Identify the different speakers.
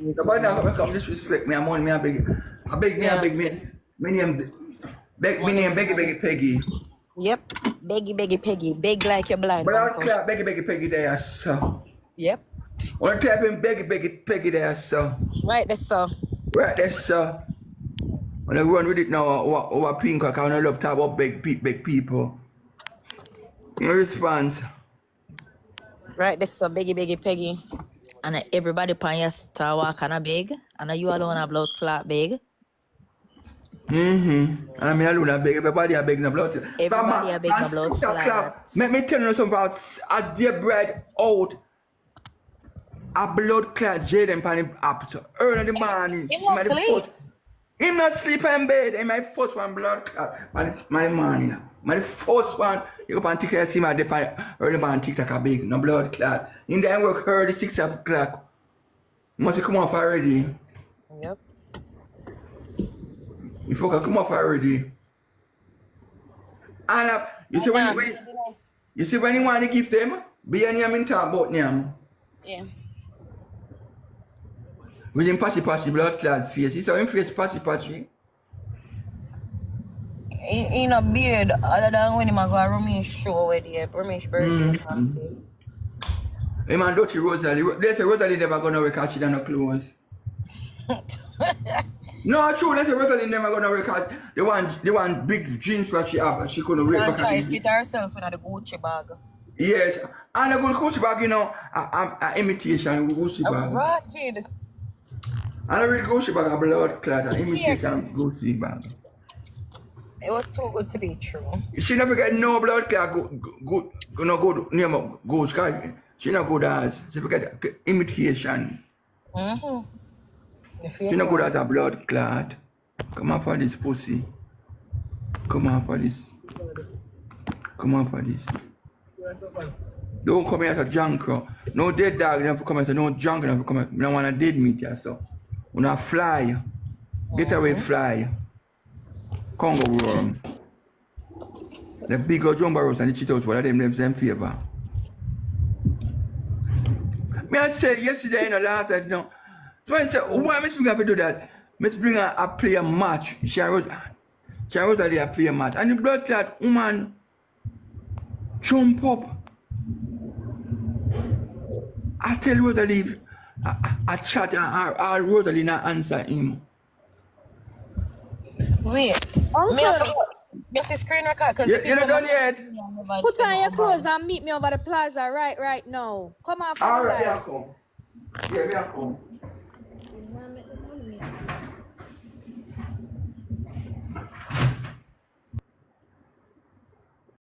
Speaker 1: Nobody not come disrespect me. I'm on me. I beg. I beg me. I
Speaker 2: Yeah.
Speaker 1: beg me. My name. Me name Beggy Peggy.
Speaker 2: Yep. Beggy, Peggy. Beg like you're blind,
Speaker 1: Blood
Speaker 2: uncle.
Speaker 1: clot Beggy Peggy there, so.
Speaker 2: Yep.
Speaker 1: Wanna type in Beggy Peggy there, so.
Speaker 2: Right there, so.
Speaker 1: Right there, so. When I run with it now, over pink, I can't love talk about big people. No response.
Speaker 2: Right there, so. Beggy, Peggy. And everybody pan your star walk and a big. And you alone a blood clot big.
Speaker 1: And I'm alone, I beg everybody, I beg no blood.
Speaker 2: Everybody a beg no blood
Speaker 1: 6
Speaker 2: clot.
Speaker 1: o'clock, let me tell you something about a dear bread out. A blood clot Jaden pan him up to early in the morning.
Speaker 2: He not sleep.
Speaker 1: Him not sleep in bed. Him my first one blood clot. My morning. My first one. You go and take care see my early morning TikTok a big no blood clot. In the work early 6 o'clock. Must come off already.
Speaker 2: Yep.
Speaker 1: You fucker come off already. And you see when you want to give them, be any in talk about them.
Speaker 2: Yeah.
Speaker 1: With him patchy blood clot face. You saw him face patchy.
Speaker 2: He no beard other than when he go to Ramesh show with the Ramesh birthday party.
Speaker 1: Hey man, dirty Rosalie. They say Rosalie never gonna wear because she don't no clothes. No, true. They say Rosalie never gonna wear because the one big jeans that she have, she couldn't wear.
Speaker 2: She try to fit herself in the Gucci bag.
Speaker 1: Yes, and a good Gucci bag, you know, a imitation Gucci bag.
Speaker 2: Rotted.
Speaker 1: And a real Gucci bag, a blood clot, an imitation Gucci bag.
Speaker 2: It was too good to be true.
Speaker 1: She never get no blood clot good name of Gucci. She not good as she forget imitation. She not good as a blood clot. Come on for this pussy. Come on for this. Come on for this. Don't come here as a junker. No dead dog, you have to come here. No junker, you have to come here. I don't want to dead meat, yeah, so. You not fly. Get away, fly. Congo worm. The bigger jumbo roast and the Cheetos, what are them favor? Me I said yesterday, you know, last night, you know. So I said, why Miss Bring up to do that? Miss Bring a play a match. She wrote that they play a match. And the blood clot woman jump up. I tell Rosalie, I chat and Rosalie not answer him.
Speaker 2: Wait. You see screen record? Cause
Speaker 1: You not done yet?
Speaker 3: Put on your clothes and meet me over the plaza right now. Come on,
Speaker 1: Alright, here I come. Yeah, here I come.